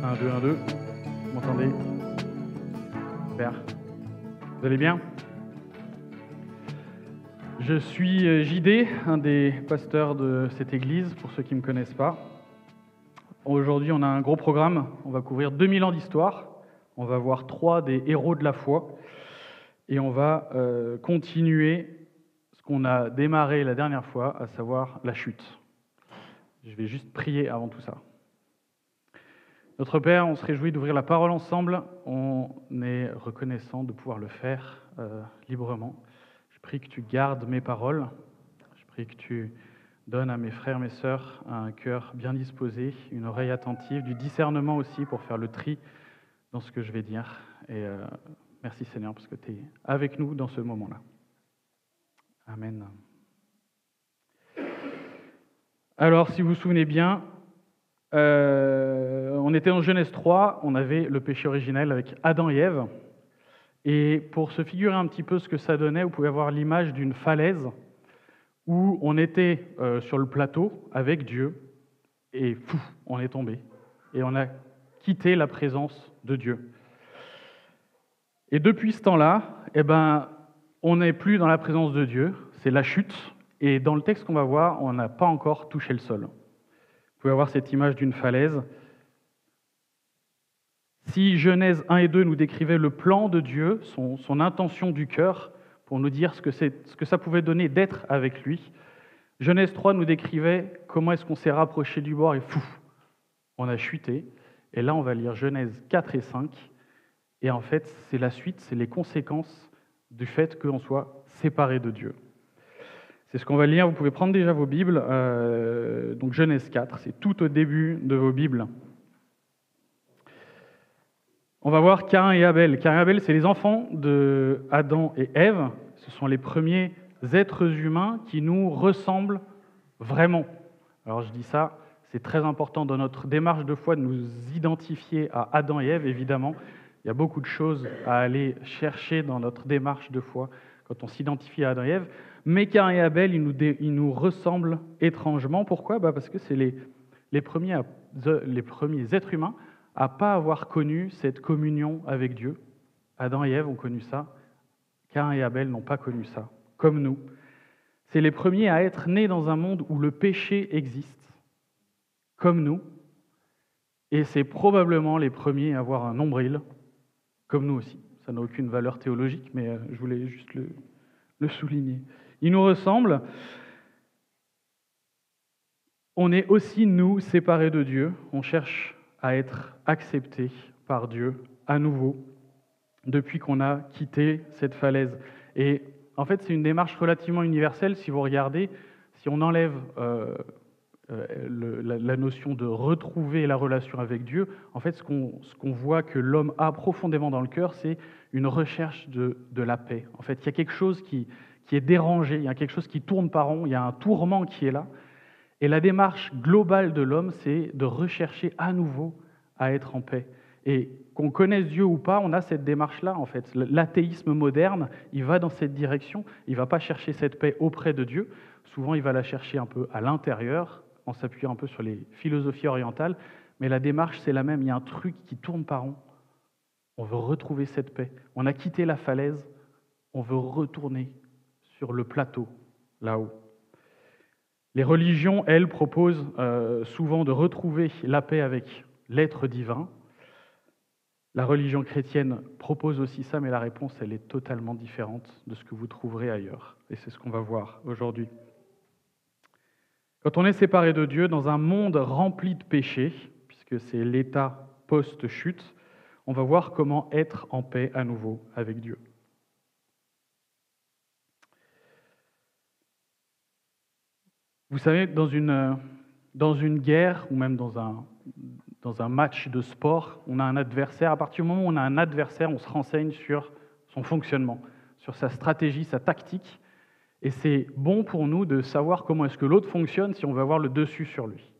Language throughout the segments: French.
1, 2, 1, 2. Vous m'entendez? Super. Vous allez bien? Je suis JD, un des pasteurs de cette église, pour ceux qui ne me connaissent pas. Aujourd'hui, on a un gros programme. On va couvrir 2000 ans d'histoire. On va voir 3 des héros de la foi. Et on va continuer ce qu'on a démarré la dernière fois, à savoir la chute. Je vais juste prier avant tout ça. Notre Père, on se réjouit d'ouvrir la parole ensemble. On est reconnaissant de pouvoir le faire librement. Je prie que tu gardes mes paroles. Je prie que tu donnes à mes frères, mes sœurs un cœur bien disposé, une oreille attentive, du discernement aussi pour faire le tri dans ce que je vais dire. Et merci Seigneur parce que tu es avec nous dans ce moment-là. Amen. Alors, si vous vous souvenez bien, on était en Genèse 3, on avait le péché originel avec Adam et Ève. Et pour se figurer un petit peu ce que ça donnait, vous pouvez avoir l'image d'une falaise où on était sur le plateau avec Dieu et on est tombé. Et on a quitté la présence de Dieu. Et depuis ce temps-là, on n'est plus dans la présence de Dieu, c'est la chute. Et dans le texte qu'on va voir, on n'a pas encore touché le sol. Vous pouvez avoir cette image d'une falaise. Si Genèse 1 et 2 nous décrivaient le plan de Dieu, son intention du cœur, pour nous dire ce que ça pouvait donner d'être avec lui, Genèse 3 nous décrivait comment est-ce qu'on s'est rapproché du bord et on a chuté. Et là, on va lire Genèse 4 et 5. Et en fait, c'est la suite, c'est les conséquences du fait qu'on soit séparé de Dieu. C'est ce qu'on va lire. Vous pouvez prendre déjà vos Bibles. Donc Genèse 4, c'est tout au début de vos Bibles. On va voir Caïn et Abel. Caïn et Abel, c'est les enfants de Adam et Ève. Ce sont les premiers êtres humains qui nous ressemblent vraiment. Alors je dis ça, c'est très important dans notre démarche de foi de nous identifier à Adam et Ève, évidemment. Il y a beaucoup de choses à aller chercher dans notre démarche de foi quand on s'identifie à Adam et Ève. Mais Caïn et Abel, ils nous ressemblent étrangement. Pourquoi ? Parce que c'est les premiers êtres humains à ne pas avoir connu cette communion avec Dieu. Adam et Ève ont connu ça. Caïn et Abel n'ont pas connu ça, comme nous. C'est les premiers à être nés dans un monde où le péché existe, comme nous. Et c'est probablement les premiers à avoir un nombril, comme nous aussi. Ça n'a aucune valeur théologique, mais je voulais juste le souligner. Ils nous ressemblent. On est aussi, nous, séparés de Dieu. On cherche à être acceptés par Dieu à nouveau, depuis qu'on a quitté cette falaise. Et en fait, c'est une démarche relativement universelle. Si vous regardez, si on enlève la notion de retrouver la relation avec Dieu, en fait, ce qu'on voit que l'homme a profondément dans le cœur, c'est une recherche de la paix. En fait, il y a quelque chose qui est dérangé, il y a quelque chose qui tourne par rond, il y a un tourment qui est là. Et la démarche globale de l'homme, c'est de rechercher à nouveau à être en paix. Et qu'on connaisse Dieu ou pas, on a cette démarche-là, en fait. L'athéisme moderne, il va dans cette direction. Il ne va pas chercher cette paix auprès de Dieu. Souvent, il va la chercher un peu à l'intérieur, en s'appuyant un peu sur les philosophies orientales. Mais la démarche, c'est la même. Il y a un truc qui tourne par rond. On veut retrouver cette paix. On a quitté la falaise. On veut retourner sur le plateau, là-haut. Les religions, elles, proposent souvent de retrouver la paix avec l'être divin. La religion chrétienne propose aussi ça, mais la réponse, elle est totalement différente de ce que vous trouverez ailleurs. Et c'est ce qu'on va voir aujourd'hui. Quand on est séparé de Dieu dans un monde rempli de péchés, puisque c'est l'état post-chute, on va voir comment être en paix à nouveau avec Dieu. Vous savez, dans une guerre ou même dans un match de sport, on a un adversaire. À partir du moment où on a un adversaire, on se renseigne sur son fonctionnement, sur sa stratégie, sa tactique. Et c'est bon pour nous de savoir comment est-ce que l'autre fonctionne si on veut avoir le dessus sur lui.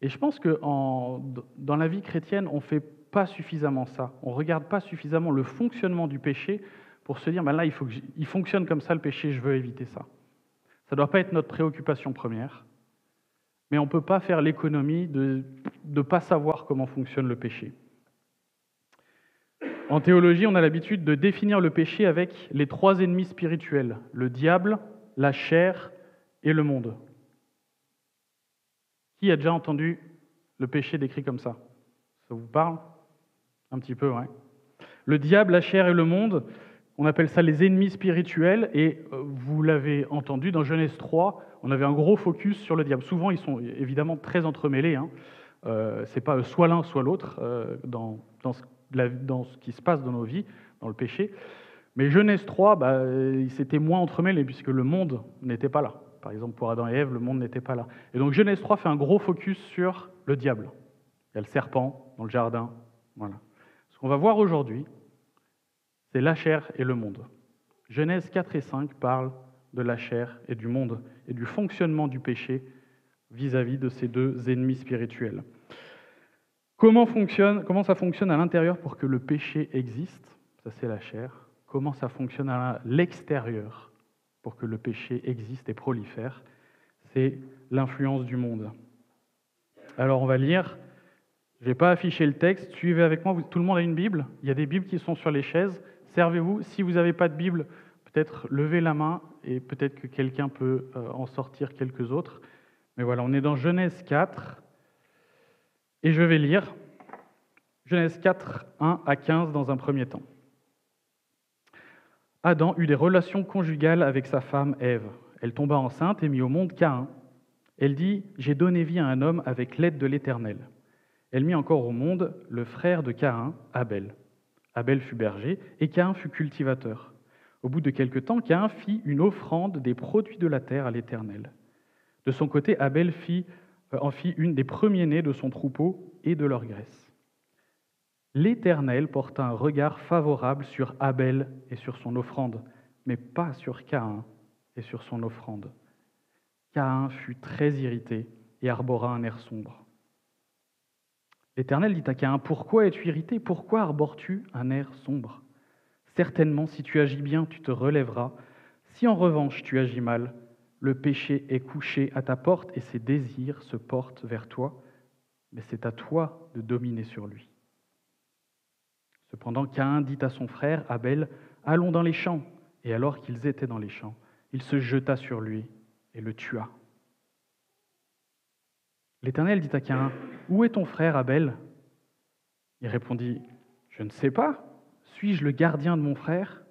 Et je pense que dans la vie chrétienne, on ne fait pas suffisamment ça. On ne regarde pas suffisamment le fonctionnement du péché pour se dire, là, il fonctionne comme ça le péché, je veux éviter ça. Ça ne doit pas être notre préoccupation première, mais on ne peut pas faire l'économie de de ne pas savoir comment fonctionne le péché. En théologie, on a l'habitude de définir le péché avec les 3 ennemis spirituels, le diable, la chair et le monde. Qui a déjà entendu le péché décrit comme ça? Ça vous parle? Un petit peu, ouais. Le diable, la chair et le monde, on appelle ça les ennemis spirituels, et vous l'avez entendu, dans Genèse 3, on avait un gros focus sur le diable. Souvent, ils sont évidemment très entremêlés, hein. C'est pas soit l'un, soit l'autre dans ce qui se passe dans nos vies, dans le péché. Mais Genèse 3, c'était moins entremêlé, puisque le monde n'était pas là. Par exemple, pour Adam et Ève, le monde n'était pas là. Et donc Genèse 3 fait un gros focus sur le diable. Il y a le serpent dans le jardin. Voilà. Ce qu'on va voir aujourd'hui, c'est la chair et le monde. Genèse 4 et 5 parlent de la chair et du monde et du fonctionnement du péché vis-à-vis de ces 2 ennemis spirituels. Comment ça fonctionne à l'intérieur pour que le péché existe? Ça, c'est la chair. Comment ça fonctionne à l'extérieur pour que le péché existe et prolifère? C'est l'influence du monde. Alors, on va lire. Je ne vais pas afficher le texte. Suivez avec moi. Tout le monde a une Bible. Il y a des Bibles qui sont sur les chaises. Servez-vous. Si vous n'avez pas de Bible, peut-être levez la main et peut-être que quelqu'un peut en sortir quelques autres. Mais voilà, on est dans Genèse 4 et je vais lire Genèse 4, 1 à 15 dans un premier temps. Adam eut des relations conjugales avec sa femme Ève. Elle tomba enceinte et mit au monde Caïn. Elle dit « J'ai donné vie à un homme avec l'aide de l'Éternel ». Elle mit encore au monde le frère de Caïn, Abel. Abel fut berger et Caïn fut cultivateur. Au bout de quelque temps, Caïn fit une offrande des produits de la terre à l'Éternel. De son côté, Abel en fit une des premiers-nés de son troupeau et de leur graisse. L'Éternel porta un regard favorable sur Abel et sur son offrande, mais pas sur Caïn et sur son offrande. Caïn fut très irrité et arbora un air sombre. L'Éternel dit à Caïn, « Pourquoi es-tu irrité? Pourquoi arbores-tu un air sombre? Certainement, si tu agis bien, tu te relèveras. Si en revanche tu agis mal, le péché est couché à ta porte et ses désirs se portent vers toi, mais c'est à toi de dominer sur lui. » Cependant, Caïn dit à son frère Abel, « Allons dans les champs. » Et alors qu'ils étaient dans les champs, il se jeta sur lui et le tua. L'Éternel dit à Caïn, « Où est ton frère Abel ?» Il répondit, « Je ne sais pas. Suis-je le gardien de mon frère ?»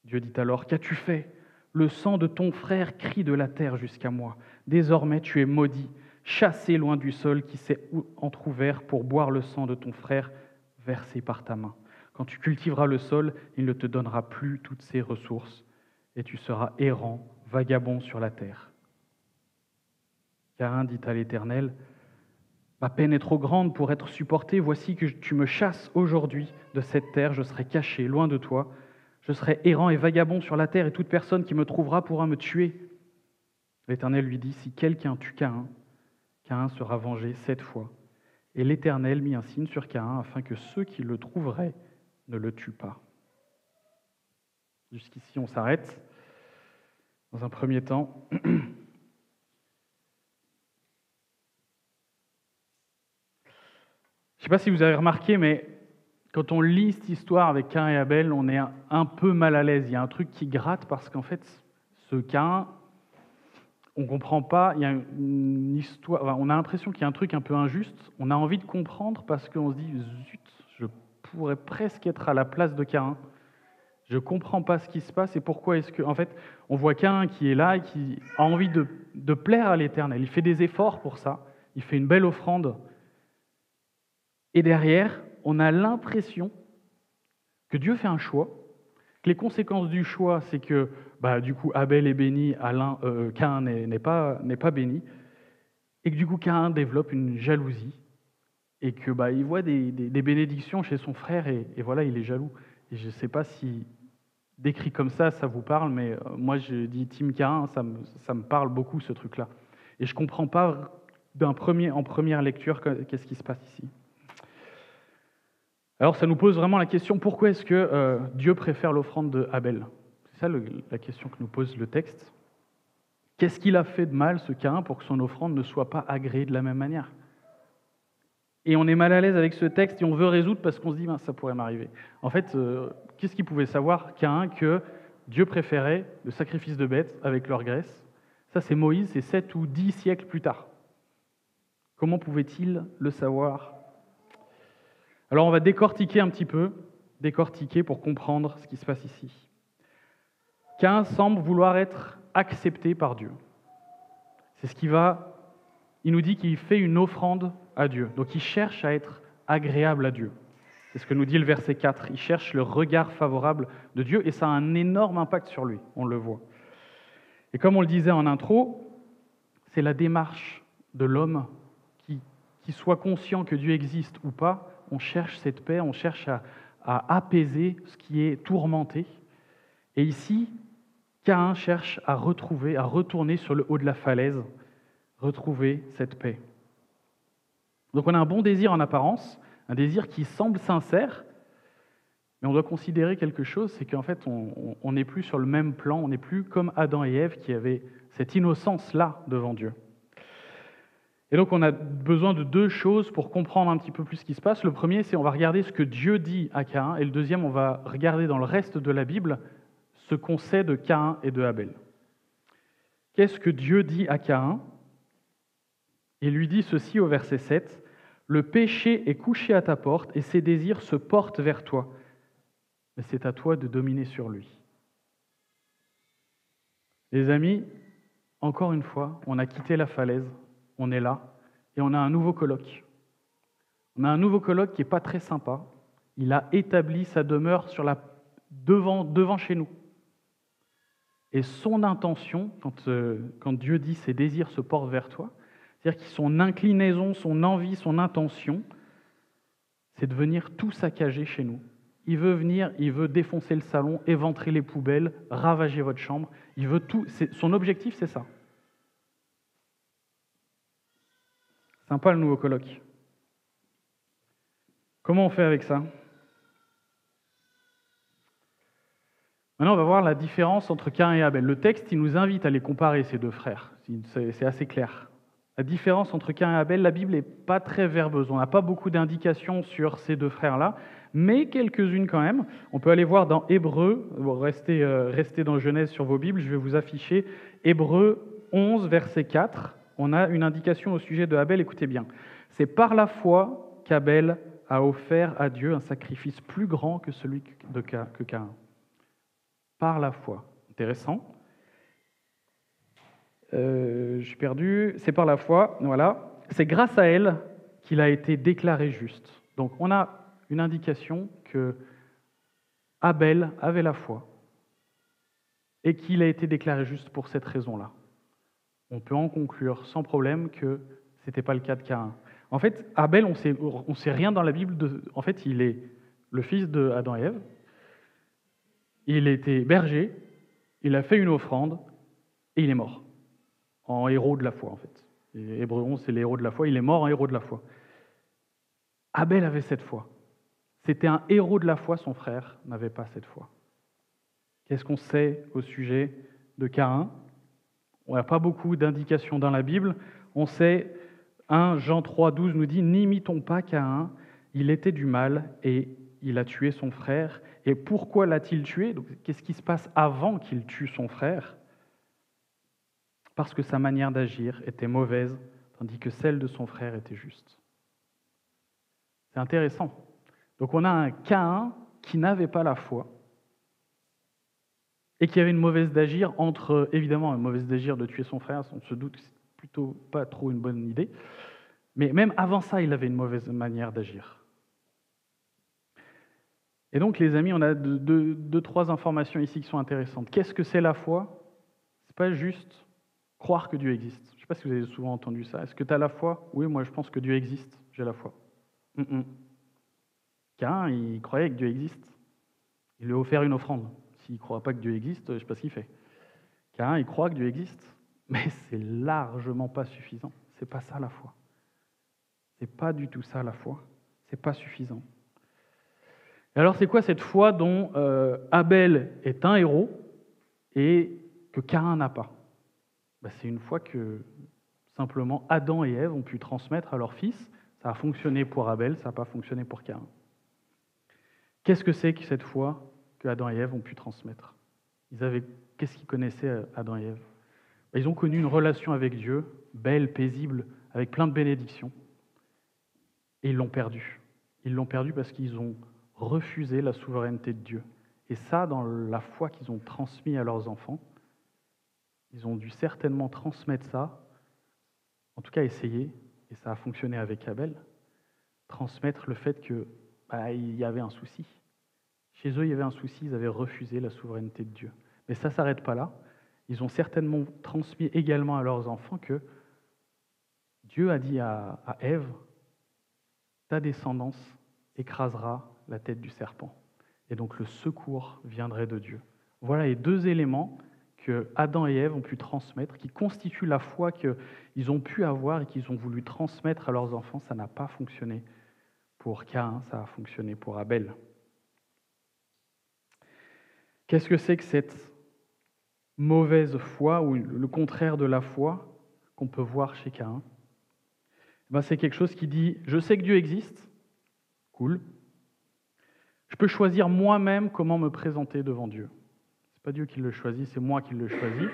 Dieu dit alors, « Qu'as-tu fait? Le sang de ton frère crie de la terre jusqu'à moi. Désormais tu es maudit, chassé loin du sol qui s'est entrouvert pour boire le sang de ton frère versé par ta main. Quand tu cultiveras le sol, il ne te donnera plus toutes ses ressources, et tu seras errant, vagabond sur la terre. » Caïn dit à l'Éternel, « Ma peine est trop grande pour être supportée. Voici que tu me chasses aujourd'hui de cette terre. Je serai caché loin de toi. Je serai errant et vagabond sur la terre, et toute personne qui me trouvera pourra me tuer. » L'Éternel lui dit, « Si quelqu'un tue Caïn, Caïn sera vengé 7 fois. » Et l'Éternel mit un signe sur Caïn afin que ceux qui le trouveraient ne le tuent pas. Jusqu'ici, on s'arrête. Dans un premier temps, je ne sais pas si vous avez remarqué, mais quand on lit cette histoire avec Caïn et Abel, on est un peu mal à l'aise. Il y a un truc qui gratte parce qu'en fait, ce Caïn, on ne comprend pas. Il y a une histoire. Enfin, on a l'impression qu'il y a un truc un peu injuste. On a envie de comprendre parce qu'on se dit zut, je pourrais presque être à la place de Caïn. Je ne comprends pas ce qui se passe et pourquoi est-ce que. En fait, on voit Caïn qui est là et qui a envie de plaire à l'Éternel. Il fait des efforts pour ça. Il fait une belle offrande. Et derrière, on a l'impression que Dieu fait un choix, que les conséquences du choix, c'est que du coup Abel est béni, Caïn n'est pas béni, et que du coup Caïn développe une jalousie, et que il voit des bénédictions chez son frère, et voilà, il est jaloux. Et je ne sais pas si décrit comme ça vous parle, mais moi je dis Team Caïn, ça me parle beaucoup ce truc-là. Et je ne comprends pas en première lecture qu'est-ce qui se passe ici. Alors ça nous pose vraiment la question, pourquoi est-ce que Dieu préfère l'offrande de Abel? C'est ça la question que nous pose le texte. Qu'est-ce qu'il a fait de mal, ce Caïn, pour que son offrande ne soit pas agréée de la même manière? Et on est mal à l'aise avec ce texte et on veut résoudre parce qu'on se dit, ben, ça pourrait m'arriver. En fait, qu'est-ce qu'il pouvait savoir Caïn que Dieu préférait le sacrifice de bêtes avec leur graisse? Ça, c'est Moïse, c'est 7 ou 10 siècles plus tard. Comment pouvait-il le savoir? Alors, on va décortiquer un petit peu, décortiquer pour comprendre ce qui se passe ici. Caïn semble vouloir être accepté par Dieu. C'est ce qu'il va... Il nous dit qu'il fait une offrande à Dieu. Donc il cherche à être agréable à Dieu. C'est ce que nous dit le verset 4. Il cherche le regard favorable de Dieu et ça a un énorme impact sur lui, on le voit. Et comme on le disait en intro, c'est la démarche de l'homme qui soit conscient que Dieu existe ou pas, on cherche cette paix, on cherche à apaiser ce qui est tourmenté. Et ici, Caïn cherche à retrouver, à retourner sur le haut de la falaise, retrouver cette paix. Donc on a un bon désir en apparence, un désir qui semble sincère, mais on doit considérer quelque chose, c'est qu'en fait on n'est plus sur le même plan, on n'est plus comme Adam et Ève qui avaient cette innocence-là devant Dieu. Et donc on a besoin de deux choses pour comprendre un petit peu plus ce qui se passe. Le premier, c'est on va regarder ce que Dieu dit à Caïn, et le deuxième, on va regarder dans le reste de la Bible ce qu'on sait de Caïn et de Abel. Qu'est-ce que Dieu dit à Caïn? Il lui dit ceci au verset 7, « Le péché est couché à ta porte et ses désirs se portent vers toi, mais c'est à toi de dominer sur lui. » Les amis, encore une fois, on a quitté la falaise, on est là, et on a un nouveau coloc. On a un nouveau coloc qui n'est pas très sympa. Il a établi sa demeure devant chez nous. Et son intention, quand Dieu dit « ses désirs se portent vers toi », c'est-à-dire que son inclinaison, son envie, son intention, c'est de venir tout saccager chez nous. Il veut venir, il veut défoncer le salon, éventrer les poubelles, ravager votre chambre. Il veut tout. Son objectif, c'est ça. Sympa le nouveau coloc. Comment on fait avec ça? Maintenant, on va voir la différence entre Caïn et Abel. Le texte, il nous invite à les comparer, ces deux frères. C'est assez clair. La différence entre Caïn et Abel, la Bible n'est pas très verbeuse. On n'a pas beaucoup d'indications sur ces deux frères-là, mais quelques-unes quand même. On peut aller voir dans Hébreux, restez dans Genèse sur vos Bibles, je vais vous afficher Hébreux 11, verset 4. On a une indication au sujet de Abel, écoutez bien. C'est par la foi qu'Abel a offert à Dieu un sacrifice plus grand que celui que Caïn. Par la foi. Intéressant. J'ai perdu. C'est par la foi, voilà. C'est grâce à elle qu'il a été déclaré juste. Donc on a une indication que Abel avait la foi et qu'il a été déclaré juste pour cette raison-là. On peut en conclure sans problème que ce n'était pas le cas de Caïn. En fait, Abel, on sait rien dans la Bible. En fait, il est le fils d'Adam et Ève. Il était berger, il a fait une offrande et il est mort. En héros de la foi, en fait. Et Hébreux 11, c'est les héros de la foi. Il est mort en héros de la foi. Abel avait cette foi. C'était un héros de la foi, son frère n'avait pas cette foi. Qu'est-ce qu'on sait au sujet de Caïn? On n'a pas beaucoup d'indications dans la Bible. On sait, 1 Jean 3, 12 nous dit « N'imitons pas Caïn, il était du mal et il a tué son frère. Et pourquoi l'a-t-il tué ?» Donc, qu'est-ce qui se passe avant qu'il tue son frère? Parce que sa manière d'agir était mauvaise, tandis que celle de son frère était juste. C'est intéressant. Donc on a un Caïn qui n'avait pas la foi et qui avait une mauvaise d'agir évidemment, une mauvaise d'agir de tuer son frère, on se doute que c'est plutôt pas trop une bonne idée, mais même avant ça, il avait une mauvaise manière d'agir. Et donc les amis, on a deux, trois informations ici qui sont intéressantes. Qu'est-ce que c'est la foi? C'est pas juste croire que Dieu existe. Je ne sais pas si vous avez souvent entendu ça. Est-ce que tu as la foi? Oui, moi je pense que Dieu existe, j'ai la foi. Caïn, il croyait que Dieu existe. Il lui a offert une offrande. S'il ne croit pas que Dieu existe, je ne sais pas ce qu'il fait. Caïn, il croit que Dieu existe, mais c'est largement pas suffisant. C'est pas ça la foi. C'est pas du tout ça la foi. C'est pas suffisant. Et alors c'est quoi cette foi dont Abel est un héros et que Caïn n'a pas? C'est une foi que simplement Adam et Ève ont pu transmettre à leur fils. Ça a fonctionné pour Abel, ça n'a pas fonctionné pour Caïn. Qu'est-ce que c'est que cette foi que Adam et Ève ont pu transmettre? Qu'est-ce qu'ils connaissaient, Adam et Ève? Ils ont connu une relation avec Dieu, belle, paisible, avec plein de bénédictions, et ils l'ont perdue. Ils l'ont perdue parce qu'ils ont refusé la souveraineté de Dieu. Et ça, dans la foi qu'ils ont transmis à leurs enfants, ils ont dû certainement transmettre ça, en tout cas essayer, et ça a fonctionné avec Abel, transmettre le fait que il y avait un souci. Chez eux, il y avait un souci, ils avaient refusé la souveraineté de Dieu. Mais ça ne s'arrête pas là. Ils ont certainement transmis également à leurs enfants que Dieu a dit à Ève, ta descendance écrasera la tête du serpent. Et donc le secours viendrait de Dieu. Voilà les deux éléments que Adam et Ève ont pu transmettre, qui constituent la foi qu'ils ont pu avoir et qu'ils ont voulu transmettre à leurs enfants. Ça n'a pas fonctionné pour Caïn, ça a fonctionné pour Abel. Qu'est-ce que c'est que cette mauvaise foi, ou le contraire de la foi, qu'on peut voir chez Caïn? C'est quelque chose qui dit, je sais que Dieu existe, cool, je peux choisir moi-même comment me présenter devant Dieu. Ce n'est pas Dieu qui le choisit, c'est moi qui le choisis.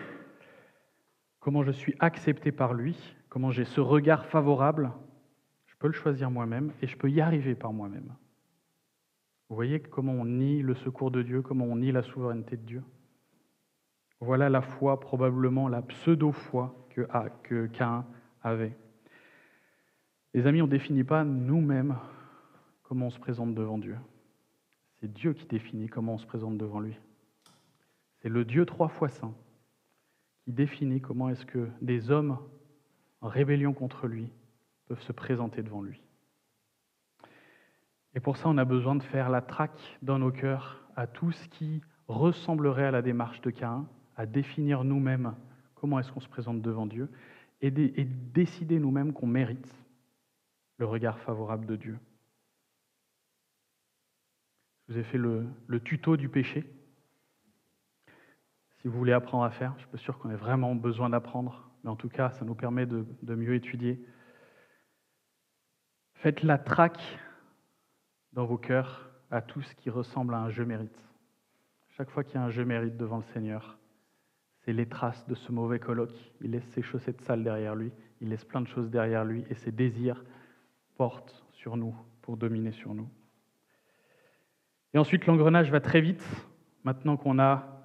Comment je suis accepté par lui, comment j'ai ce regard favorable, je peux le choisir moi-même et je peux y arriver par moi-même. Vous voyez comment on nie le secours de Dieu, comment on nie la souveraineté de Dieu? Voilà la foi, probablement la pseudo-foi que Caïn avait. Les amis, on ne définit pas nous-mêmes comment on se présente devant Dieu. C'est Dieu qui définit comment on se présente devant lui. C'est le Dieu 3 fois saint qui définit comment est-ce que des hommes en rébellion contre lui peuvent se présenter devant lui. Et pour ça, on a besoin de faire la traque dans nos cœurs à tout ce qui ressemblerait à la démarche de Caïn, à définir nous-mêmes comment est-ce qu'on se présente devant Dieu, et décider nous-mêmes qu'on mérite le regard favorable de Dieu. Je vous ai fait le tuto du péché. Si vous voulez apprendre à faire, je ne suis pas sûr qu'on ait vraiment besoin d'apprendre, mais en tout cas, ça nous permet de mieux étudier. Faites la traque dans vos cœurs à tout ce qui ressemble à un « je mérite ». Chaque fois qu'il y a un « je mérite » devant le Seigneur, c'est les traces de ce mauvais coloc. Il laisse ses chaussettes sales derrière lui, il laisse plein de choses derrière lui, et ses désirs portent sur nous pour dominer sur nous. Et ensuite, l'engrenage va très vite. Maintenant qu'on a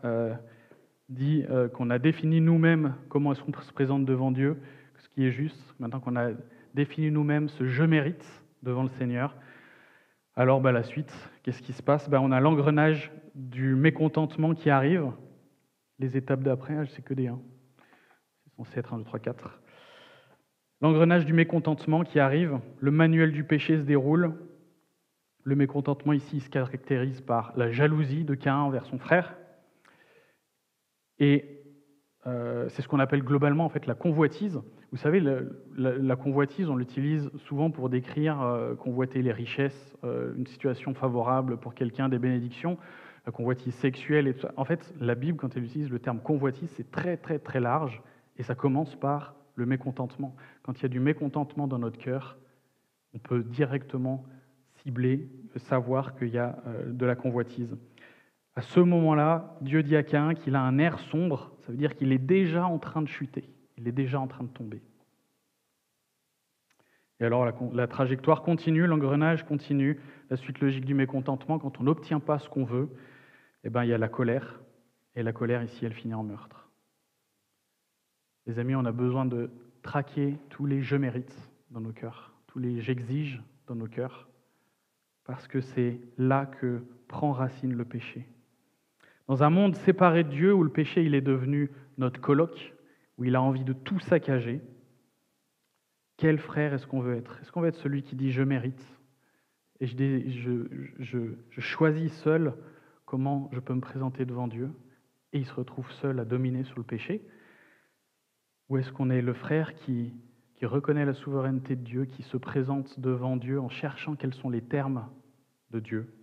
qu'on a défini nous-mêmes comment est-ce qu'on se présente devant Dieu, ce qui est juste, maintenant qu'on a défini nous-mêmes ce « je mérite » devant le Seigneur, alors la suite, qu'est-ce qui se passe? On a l'engrenage du mécontentement qui arrive. Les étapes d'après, c'est que des 1. C'est censé être 1, 2, 3, 4. L'engrenage du mécontentement qui arrive, le manuel du péché se déroule. Le mécontentement ici se caractérise par la jalousie de Caïn envers son frère. Et c'est ce qu'on appelle globalement en fait la convoitise. Vous savez, la convoitise, on l'utilise souvent pour décrire convoiter les richesses, une situation favorable pour quelqu'un, des bénédictions, la convoitise sexuelle et tout ça. En fait, la Bible, quand elle utilise le terme convoitise, c'est très très très large et ça commence par le mécontentement. Quand il y a du mécontentement dans notre cœur, on peut directement cibler, savoir qu'il y a de la convoitise. À ce moment-là, Dieu dit à Caïn qu'il a un air sombre, ça veut dire qu'il est déjà en train de chuter, il est déjà en train de tomber. Et alors la trajectoire continue, l'engrenage continue, la suite logique du mécontentement, quand on n'obtient pas ce qu'on veut, il y a la colère, et la colère ici, elle finit en meurtre. Les amis, on a besoin de traquer tous les « je mérite » dans nos cœurs, tous les « j'exige » dans nos cœurs, parce que c'est là que prend racine le péché. Dans un monde séparé de Dieu, où le péché il est devenu notre coloc, où il a envie de tout saccager, quel frère est-ce qu'on veut être? Est-ce qu'on veut être celui qui dit « je mérite » et je choisis seul comment je peux me présenter devant Dieu, et il se retrouve seul à dominer sur le péché? Ou est-ce qu'on est le frère qui reconnaît la souveraineté de Dieu, qui se présente devant Dieu en cherchant quels sont les termes de Dieu,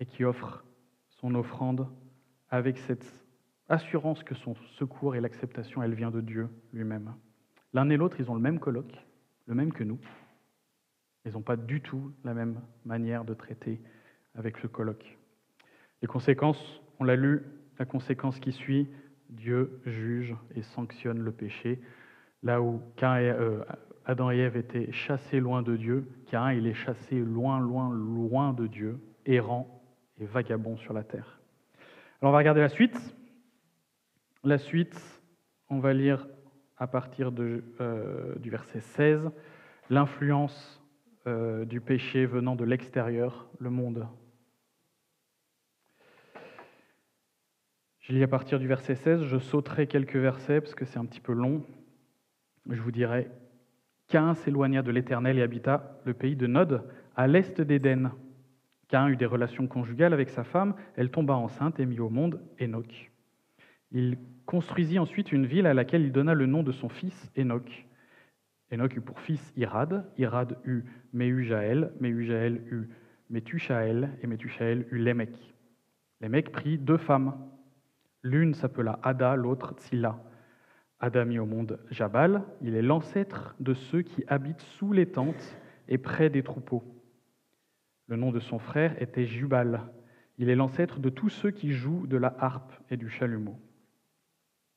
et qui offre son offrande avec cette assurance que son secours et l'acceptation, elle vient de Dieu lui-même. L'un et l'autre, ils ont le même colloque, le même que nous, Ils n'ont pas du tout la même manière de traiter avec le colloque. Les conséquences, on l'a lu, la conséquence qui suit, Dieu juge et sanctionne le péché. Là où Adam et Ève étaient chassés loin de Dieu, Caïn, il est chassé loin, loin, loin de Dieu, errant et vagabond sur la terre. Alors on va regarder la suite. La suite, on va lire à partir du verset 16, l'influence du péché venant de l'extérieur, le monde. Je lis à partir du verset 16, je sauterai quelques versets parce que c'est un petit peu long. Je vous dirai, Caïn s'éloigna de l'Éternel et habita le pays de Nod, à l'est d'Éden. Caïn eut des relations conjugales avec sa femme, elle tomba enceinte et mit au monde Hénoch. Il construisit ensuite une ville à laquelle il donna le nom de son fils Hénoch. Hénoch eut pour fils Irad, Irad eut Méhujaël, Méhujaël eut Méthuchaël, et Méthuchaël eut Lémec. Lémec prit 2 femmes. L'une s'appela Ada, l'autre Tsilla. Ada mit au monde Jabal, il est l'ancêtre de ceux qui habitent sous les tentes et près des troupeaux. Le nom de son frère était Jubal, il est l'ancêtre de tous ceux qui jouent de la harpe et du chalumeau.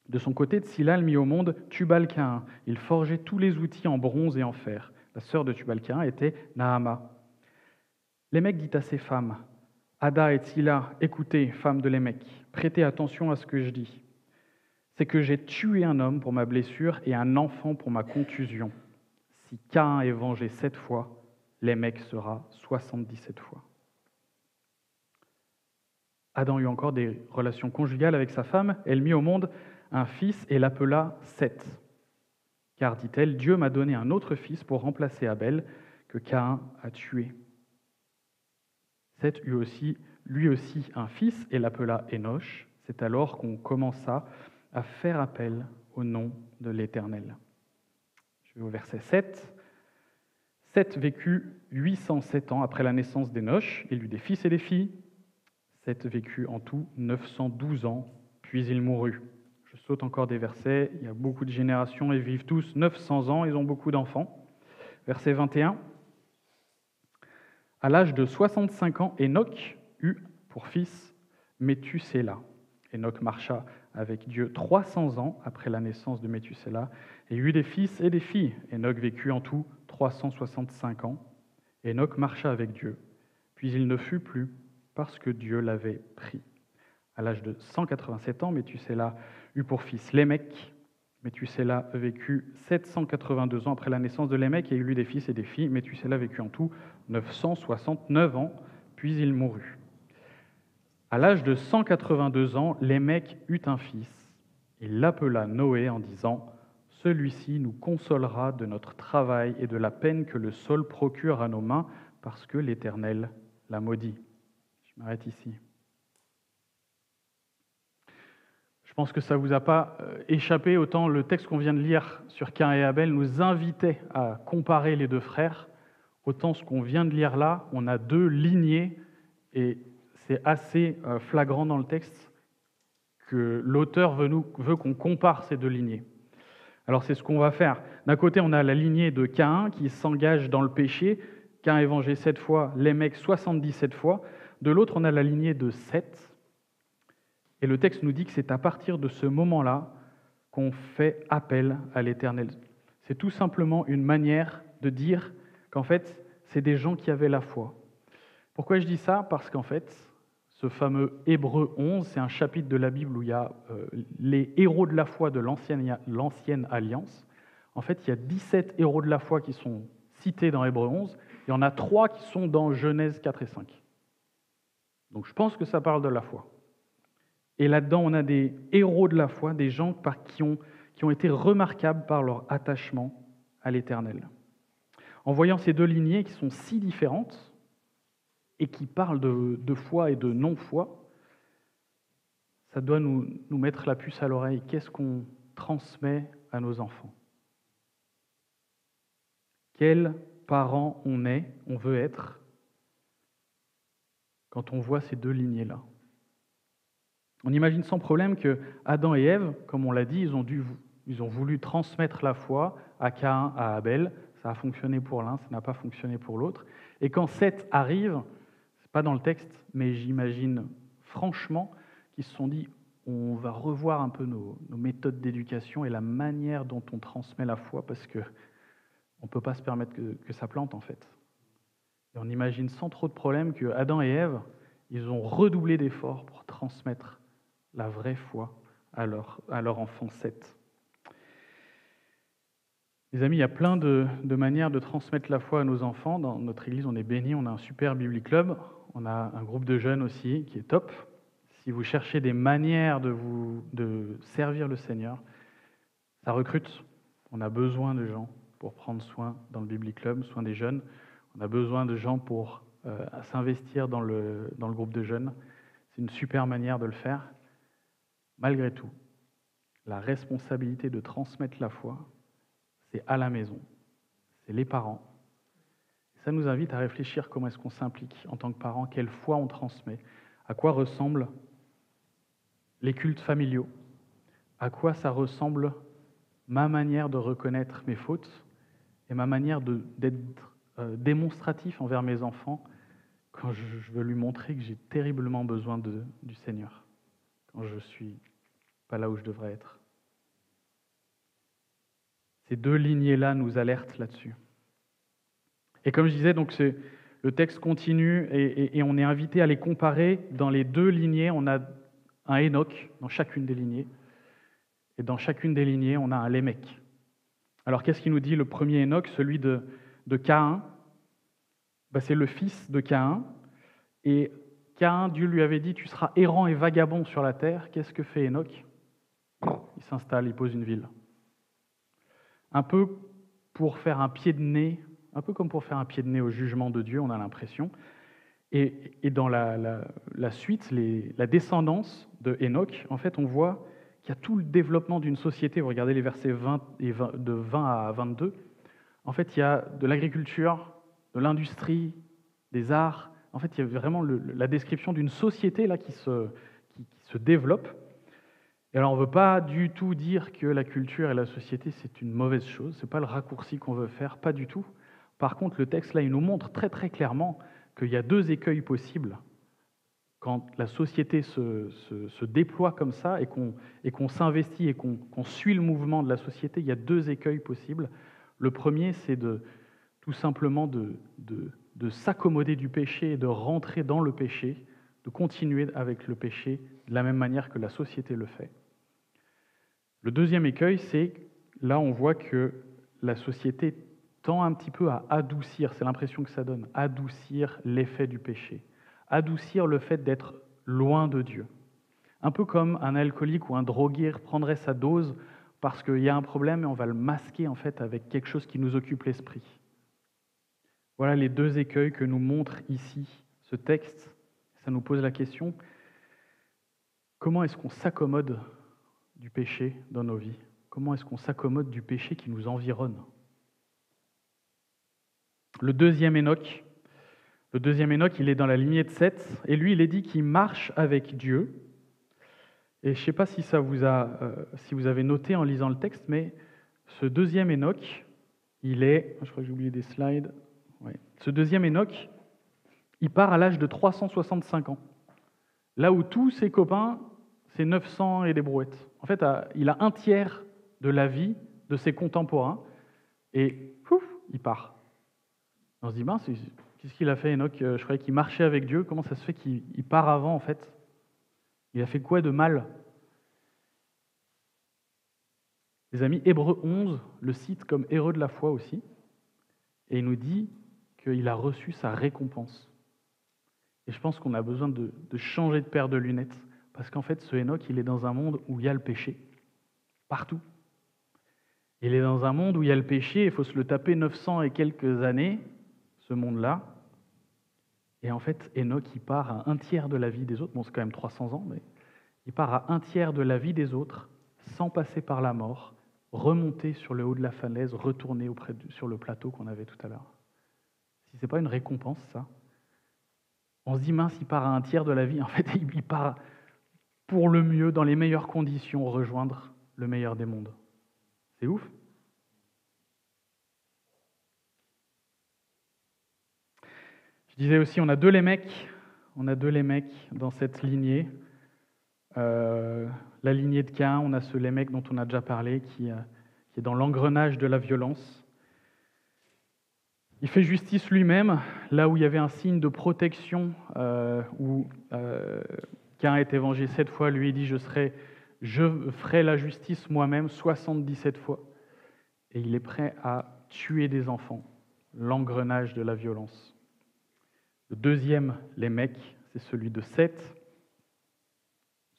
De son côté, Tsilla mit au monde Tubal-Caïn, il forgeait tous les outils en bronze et en fer. La sœur de Tubal-Caïn était Nahama. Lémec dit à ses femmes, Ada et Tsilla, écoutez, femmes de Lémec, prêtez attention à ce que je dis. C'est que j'ai tué un homme pour ma blessure et un enfant pour ma contusion. Si Caïn est vengé 7 fois, Lémec sera 77 fois. Adam eut encore des relations conjugales avec sa femme, elle mit au monde un fils et l'appela Seth. Car, dit-elle, Dieu m'a donné un autre fils pour remplacer Abel que Caïn a tué. Seth eut lui aussi un fils et l'appela Énoch. C'est alors qu'on commença à faire appel au nom de l'Éternel. Je vais au verset 7. Seth vécut 807 ans après la naissance d'Énoch. Il eut des fils et des filles. Seth vécut en tout 912 ans, puis il mourut. Je saute encore des versets. Il y a beaucoup de générations, ils vivent tous 900 ans, ils ont beaucoup d'enfants. Verset 21. À l'âge de 65 ans, Hénoch eut pour fils Méthusélah. Hénoch marcha avec Dieu 300 ans après la naissance de Méthusélah et eut des fils et des filles. Hénoch vécut en tout 365 ans. Hénoch marcha avec Dieu, puis il ne fut plus parce que Dieu l'avait pris. À l'âge de 187 ans, Méthusélah eut pour fils Lémec. Méthusélah vécut 782 ans après la naissance de Lémec et il eut des fils et des filles. Méthusélah vécut en tout 969 ans, puis il mourut. À l'âge de 182 ans, Lémec eut un fils. Il l'appela Noé en disant « Celui-ci nous consolera de notre travail et de la peine que le sol procure à nos mains, parce que l'Éternel l'a maudit. » Je m'arrête ici. Je pense que ça ne vous a pas échappé, autant le texte qu'on vient de lire sur Caïn et Abel nous invitait à comparer les 2 frères, autant ce qu'on vient de lire là, on a 2 lignées, et c'est assez flagrant dans le texte que l'auteur veut qu'on compare ces 2 lignées. Alors c'est ce qu'on va faire. D'un côté, on a la lignée de Caïn qui s'engage dans le péché, Caïn est vengé 7 fois, Lémec 77 fois. De l'autre, on a la lignée de Seth. Et le texte nous dit que c'est à partir de ce moment-là qu'on fait appel à l'Éternel. C'est tout simplement une manière de dire qu'en fait, c'est des gens qui avaient la foi. Pourquoi je dis ça? Parce qu'en fait, ce fameux Hébreux 11, c'est un chapitre de la Bible où il y a les héros de la foi de l'Ancienne Alliance. En fait, il y a 17 héros de la foi qui sont cités dans Hébreux 11. Il y en a 3 qui sont dans Genèse 4 et 5. Donc je pense que ça parle de la foi. Et là-dedans, on a des héros de la foi, des gens qui ont été remarquables par leur attachement à l'Éternel. En voyant ces 2 lignées qui sont si différentes et qui parlent de foi et de non-foi, ça doit nous mettre la puce à l'oreille. Qu'est-ce qu'on transmet à nos enfants? Quels parents on veut être, quand on voit ces 2 lignées-là? On imagine sans problème que Adam et Ève, comme on l'a dit, ils ont voulu transmettre la foi à Caïn, à Abel. ça a fonctionné pour l'un, ça n'a pas fonctionné pour l'autre. Et quand Seth arrive, c'est pas dans le texte, mais j'imagine franchement qu'ils se sont dit, on va revoir un peu nos méthodes d'éducation et la manière dont on transmet la foi, parce que on ne peut pas se permettre que ça plante, en fait. Et on imagine sans trop de problème que Adam et Ève, ils ont redoublé d'efforts pour transmettre la vraie foi à leur enfant Seth. Les amis, il y a plein de manières de transmettre la foi à nos enfants. Dans notre église, on est bénis, on a un super Bible Club, on a un groupe de jeunes aussi qui est top. Si vous cherchez des manières de servir le Seigneur, ça recrute. On a besoin de gens pour prendre soin dans le Bible Club, soin des jeunes. On a besoin de gens pour s'investir dans le groupe de jeunes. C'est une super manière de le faire. Malgré tout, la responsabilité de transmettre la foi, c'est à la maison, c'est les parents. Ça nous invite à réfléchir comment est-ce qu'on s'implique en tant que parents, quelle foi on transmet, à quoi ressemblent les cultes familiaux, à quoi ça ressemble ma manière de reconnaître mes fautes et ma manière d'être démonstratif envers mes enfants quand je veux lui montrer que j'ai terriblement besoin du Seigneur, quand je suis pas là où je devrais être. Ces deux lignées-là nous alertent là-dessus. Et comme je disais, donc le texte continue et on est invité à les comparer. Dans les deux lignées, on a un Hénoch dans chacune des lignées. Et dans chacune des lignées, on a un Lémec. Alors qu'est-ce qu'il nous dit le premier Hénoch, celui de Caïn? C'est le fils de Caïn. Et Caïn, Dieu lui avait dit, tu seras errant et vagabond sur la terre. Qu'est-ce que fait Hénoch? Il s'installe, il pose une ville. Un peu pour faire un pied de nez, un peu comme pour faire un pied de nez au jugement de Dieu, on a l'impression. Et dans la suite, la descendance de Hénoch, en fait, on voit qu'il y a tout le développement d'une société. Vous regardez les versets 20 de 20 à 22. En fait, il y a de l'agriculture, de l'industrie, des arts. En fait, il y a vraiment la description d'une société là qui se développe. Et alors, on ne veut pas du tout dire que la culture et la société, c'est une mauvaise chose. Ce n'est pas le raccourci qu'on veut faire, pas du tout. Par contre, le texte, là, il nous montre très très clairement qu'il y a deux écueils possibles. Quand la société se déploie comme ça et qu'on s'investit et qu'on suit le mouvement de la société, il y a deux écueils possibles. Le premier, c'est tout simplement de s'accommoder du péché et de rentrer dans le péché, de continuer avec le péché de la même manière que la société le fait. Le deuxième écueil, c'est là on voit que la société tend un petit peu à adoucir, c'est l'impression que ça donne, adoucir l'effet du péché, adoucir le fait d'être loin de Dieu. Un peu comme un alcoolique ou un drogué prendrait sa dose parce qu'il y a un problème et on va le masquer en fait avec quelque chose qui nous occupe l'esprit. Voilà les deux écueils que nous montre ici ce texte. Ça nous pose la question, comment est-ce qu'on s'accommode du péché dans nos vies? Comment est-ce qu'on s'accommode du péché qui nous environne? Le deuxième Hénoch, il est dans la lignée de Seth, et lui, il est dit qu'il marche avec Dieu. Et je ne sais pas si si vous avez noté en lisant le texte, mais ce deuxième Hénoch, je crois que j'ai oublié des slides. Ouais. Ce deuxième Hénoch, il part à l'âge de 365 ans. Là où tous ses copains, c'est 900 et des brouettes. En fait, il a un tiers de la vie de ses contemporains, et pouf, il part. On se dit, qu'est-ce qu'il a fait, Hénoch? Je croyais qu'il marchait avec Dieu. Comment ça se fait qu'il part avant, en fait? Il a fait quoi de mal? Les amis, Hébreux 11 le cite comme héros de la foi aussi, et il nous dit qu'il a reçu sa récompense. Et je pense qu'on a besoin de changer de paire de lunettes, parce qu'en fait, ce Hénoch, il est dans un monde où il y a le péché, partout. Il est dans un monde où il y a le péché, il faut se le taper 900 et quelques années, ce monde-là. Et en fait, Hénoch, il part à un tiers de la vie des autres. Bon, c'est quand même 300 ans, mais il part à un tiers de la vie des autres, sans passer par la mort, remonter sur le haut de la falaise, retourner sur le plateau qu'on avait tout à l'heure. Si ce n'est pas une récompense, ça, on se dit, mince, il part à un tiers de la vie. En fait, il part pour le mieux, dans les meilleures conditions, rejoindre le meilleur des mondes. C'est ouf. Je disais aussi, on a deux Lémecs dans cette lignée. La lignée de Caïn, on a ce Lémec dont on a déjà parlé, qui est dans l'engrenage de la violence. Il fait justice lui-même, là où il y avait un signe de protection, où Caïn a été vengé 7 fois, lui il dit je ferai la justice moi-même 77 fois. Et il est prêt à tuer des enfants, l'engrenage de la violence. Le deuxième Lémec, c'est celui de Seth,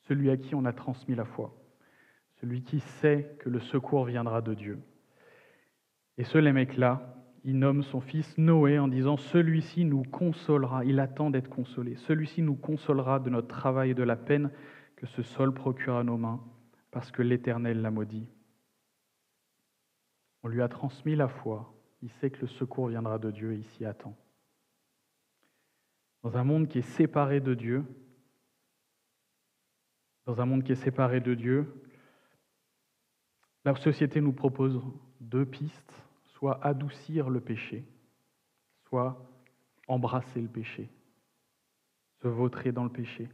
celui à qui on a transmis la foi, celui qui sait que le secours viendra de Dieu. Et ce Lémec-là, il nomme son fils Noé en disant « Celui-ci nous consolera », il attend d'être consolé, « Celui-ci nous consolera de notre travail et de la peine que ce sol procure à nos mains, parce que l'Éternel l'a maudit. » On lui a transmis la foi, il sait que le secours viendra de Dieu et il s'y attend. Dans un monde qui est séparé de Dieu, la société nous propose deux pistes, soit adoucir le péché, soit embrasser le péché, se vautrer dans le péché.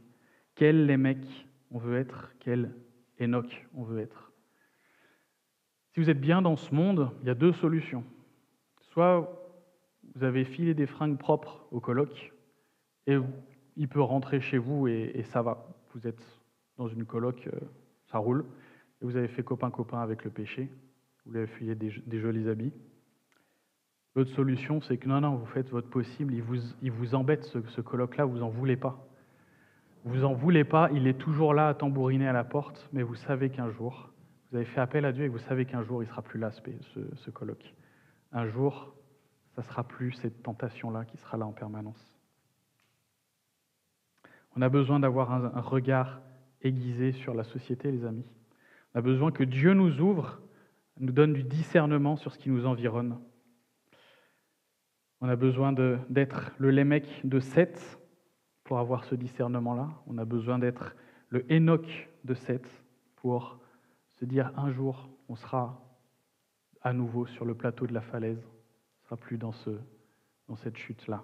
Quel Lémec on veut être, quel Enoch on veut être. Si vous êtes bien dans ce monde, il y a deux solutions. Soit vous avez filé des fringues propres au coloc, et il peut rentrer chez vous et ça va. Vous êtes dans une coloc, ça roule, et vous avez fait copain-copain avec le péché, vous lui avez filé des jolis habits. L'autre solution, c'est que non, vous faites votre possible, il vous embête ce coloc-là, vous n'en voulez pas. Vous n'en voulez pas, il est toujours là à tambouriner à la porte, mais vous savez qu'un jour, vous avez fait appel à Dieu et vous savez qu'un jour, il ne sera plus là, ce coloc. Un jour, ça ne sera plus cette tentation-là qui sera là en permanence. On a besoin d'avoir un regard aiguisé sur la société, les amis. On a besoin que Dieu nous ouvre, nous donne du discernement sur ce qui nous environne. On a besoin d'être le Lémec de Seth pour avoir ce discernement-là. On a besoin d'être le Enoch de Seth pour se dire un jour, on sera à nouveau sur le plateau de la falaise. On ne sera plus dans cette chute-là.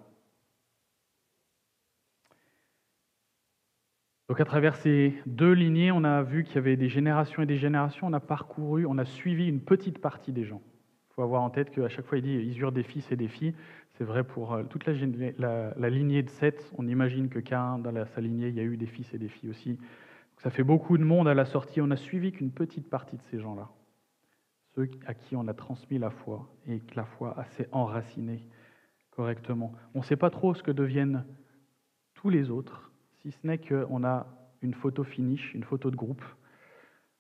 Donc à travers ces deux lignées, on a vu qu'il y avait des générations et des générations. On a suivi une petite partie des gens. Il faut avoir en tête qu'à chaque fois, il dit ils eurent des fils et des filles. C'est vrai pour toute la lignée de Seth. On imagine que Caïn, dans sa lignée, il y a eu des fils et des filles aussi. Donc ça fait beaucoup de monde à la sortie. On a suivi qu'une petite partie de ces gens-là. Ceux à qui on a transmis la foi et que la foi s'est enracinée correctement. On ne sait pas trop ce que deviennent tous les autres, si ce n'est qu'on a une photo finish, une photo de groupe.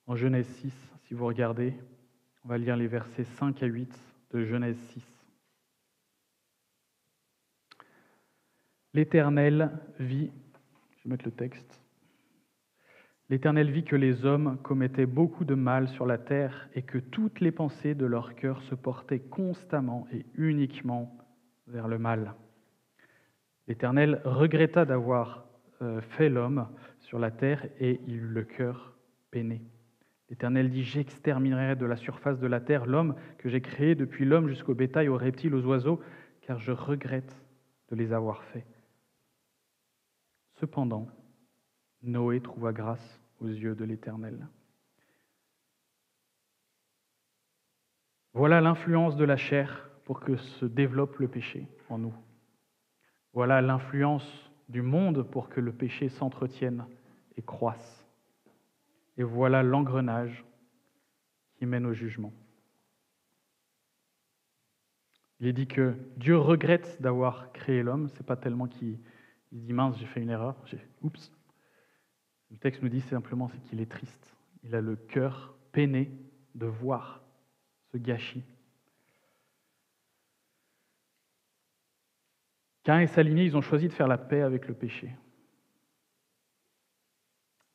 En Genèse 6, si vous regardez, on va lire les versets 5 à 8 de Genèse 6. L'Éternel vit, je vais mettre le texte, l'Éternel vit que les hommes commettaient beaucoup de mal sur la terre et que toutes les pensées de leur cœur se portaient constamment et uniquement vers le mal. L'Éternel regretta d'avoir fait l'homme sur la terre et il eut le cœur peiné. L'Éternel dit « J'exterminerai de la surface de la terre l'homme que j'ai créé, depuis l'homme jusqu'au bétail, aux reptiles, aux oiseaux, car je regrette de les avoir faits. » Cependant, Noé trouva grâce aux yeux de l'Éternel. Voilà l'influence de la chair pour que se développe le péché en nous. Voilà l'influence du monde pour que le péché s'entretienne et croisse. Et voilà l'engrenage qui mène au jugement. Il est dit que Dieu regrette d'avoir créé l'homme. C'est pas tellement qu'il se dit mince, j'ai fait une erreur. Oups. Le texte nous dit simplement c'est qu'il est triste. Il a le cœur peiné de voir ce gâchis. Caïn et sa lignée, ils ont choisi de faire la paix avec le péché.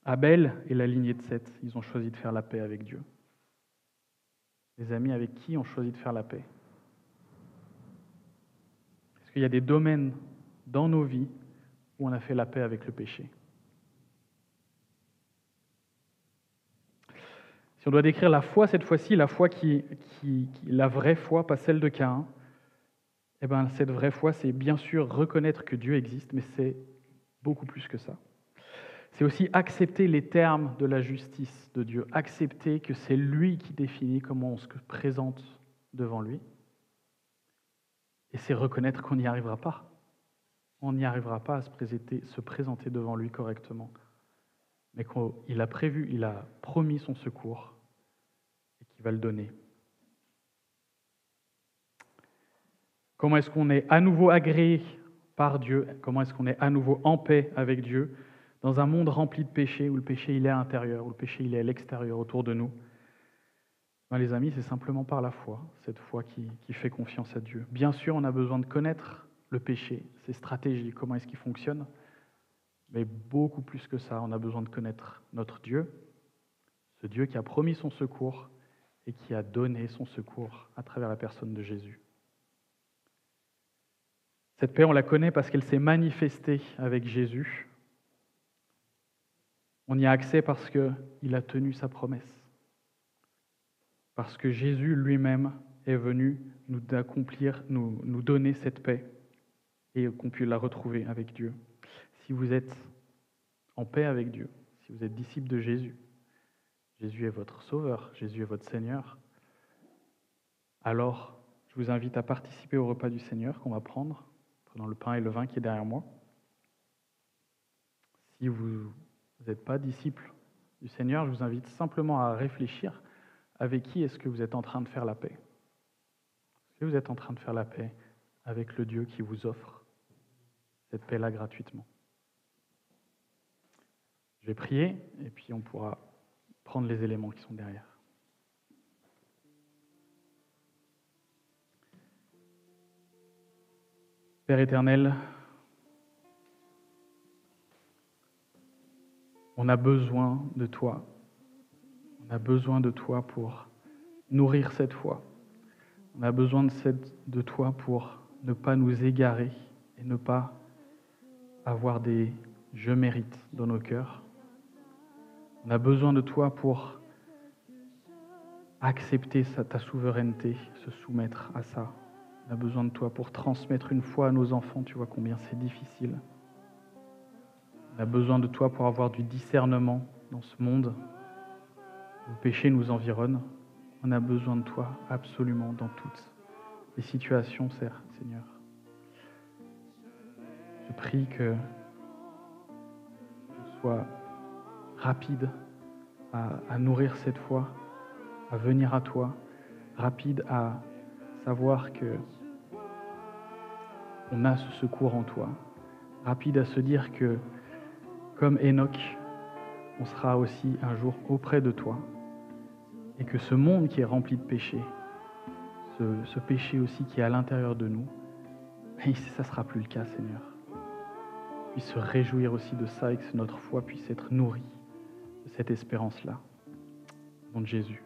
Abel et la lignée de Seth, ils ont choisi de faire la paix avec Dieu. Les amis, avec qui ont choisi de faire la paix? Est-ce qu'il y a des domaines dans nos vies où on a fait la paix avec le péché? Si on doit décrire la foi cette fois-ci, la foi la vraie foi, pas celle de Caïn, Eh bien, cette vraie foi, c'est bien sûr reconnaître que Dieu existe, mais c'est beaucoup plus que ça. C'est aussi accepter les termes de la justice de Dieu, accepter que c'est lui qui définit comment on se présente devant lui. Et c'est reconnaître qu'on n'y arrivera pas. On n'y arrivera pas à se présenter devant lui correctement. Mais qu'il a prévu, il a promis son secours et qu'il va le donner. Comment est-ce qu'on est à nouveau agréé par Dieu? Comment est-ce qu'on est à nouveau en paix avec Dieu dans un monde rempli de péché, où le péché il est à l'intérieur, où le péché il est à l'extérieur autour de nous? Ben, les amis, c'est simplement par la foi, cette foi qui fait confiance à Dieu. Bien sûr, on a besoin de connaître le péché, ses stratégies, comment est-ce qu'il fonctionne, mais beaucoup plus que ça, on a besoin de connaître notre Dieu, ce Dieu qui a promis son secours et qui a donné son secours à travers la personne de Jésus. Cette paix, on la connaît parce qu'elle s'est manifestée avec Jésus. On y a accès parce qu'il a tenu sa promesse. Parce que Jésus lui-même est venu nous donner cette paix et qu'on puisse la retrouver avec Dieu. Si vous êtes en paix avec Dieu, si vous êtes disciple de Jésus, Jésus est votre Sauveur, Jésus est votre Seigneur, alors je vous invite à participer au repas du Seigneur qu'on va prendre, prenant le pain et le vin qui est derrière moi. Si vous n'êtes pas disciple du Seigneur, je vous invite simplement à réfléchir avec qui est-ce que vous êtes en train de faire la paix. Est-ce que vous êtes en train de faire la paix avec le Dieu qui vous offre cette paix-là gratuitement? Je vais prier et puis on pourra prendre les éléments qui sont derrière. Père éternel, on a besoin de toi. On a besoin de toi pour nourrir cette foi. On a besoin de toi pour ne pas nous égarer et ne pas avoir des « je mérite » dans nos cœurs. On a besoin de toi pour accepter ta souveraineté, se soumettre à ça. On a besoin de toi pour transmettre une foi à nos enfants. Tu vois combien c'est difficile. On a besoin de toi pour avoir du discernement dans ce monde où le péché nous environne. On a besoin de toi absolument dans toutes les situations, Seigneur. Je prie que je sois rapide à nourrir cette foi, à venir à toi, rapide à savoir que on a ce secours en toi, rapide à se dire que, comme Enoch, on sera aussi un jour auprès de toi, et que ce monde qui est rempli de péché, ce péché aussi qui est à l'intérieur de nous, ça ne sera plus le cas, Seigneur. Puisse se réjouir aussi de ça et que notre foi puisse être nourrie de cette espérance-là. Au nom de Jésus.